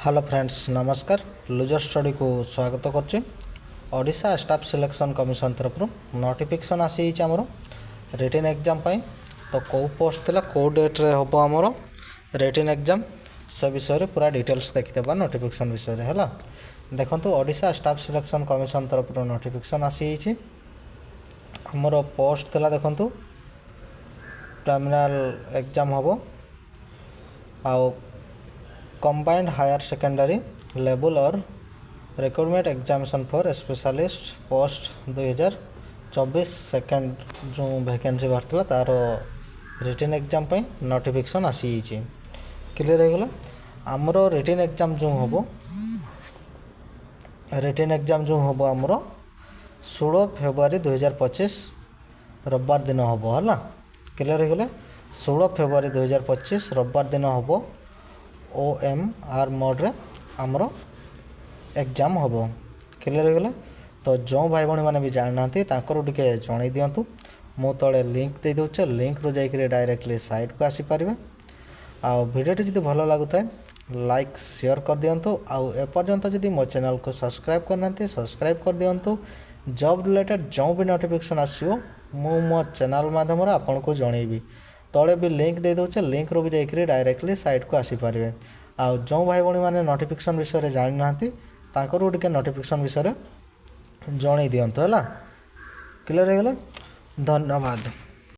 Hello friends नमस्कार loser study को स्वागत करछि। ओडिशा स्टाफ सिलेक्शन कमिशन तरफ नोटिफिकेशन आसी आमर रिटन एग्जाम पाई तो कौ पोस्ट थिला कौ डेट रे हबो आमर रिटन एग्जाम से विषय रे पूरा डिटेल्स देखिदेबा नोटिफिकेशन विषय रे हला। देखंतु ओडिशा स्टाफ सिलेक्शन कमिशन तरफ नोटिफिकेशन आसी आमर पोस्ट थिला देखंतु टर्मिनल एग्जाम हबो आउ combined higher secondary level or recruitment examination for specialist post 2024 second जो वैकेंसी बाहर तार रिटन एग्जाम पे नोटिफिकेशन आसी क्लियर हो गला। आमर रिटन एग्जाम जो हम रिटन एग्जाम जो हम आमर 16 फेब्रुआरी 2025 रविवार दिन हम है क्लियर हो गला। 16 फेब्रुआरी 2025 रविवार दिन हम OMR मोड रे आमर एग्जाम हम क्लियर हो गला। तो जो भाई भाई मैंने भी जानना तांकर टिके जणई दिंतु मु तले लिंक दे दूचे लिंक रो जाइकरी डायरेक्टली साइट को आसी पारिबे। आ वीडियो जदि भल लागुता लाइक शेयर कर दिंतु आउ एपर्यंत जदि मो चैनल को सब्सक्राइब करना सब्सक्राइब कर दिंतु। जॉब रिलेटेड जो भी नोटिफिकेशन आसो मु मो चैनल माध्यम आपन को जनइबी। तले भी लिंक दे दूचे लिंक रो भी जाइकरी डायरेक्टली साइट को आसी पारिबे। आ जो भाई भाई मैंने नोटिफिकेशन विषय रे जानि नांती तांकर टिके नोटिफिकेशन विषय रे जणई दियंतु हला। क्लियर हो गला। धन्यवाद।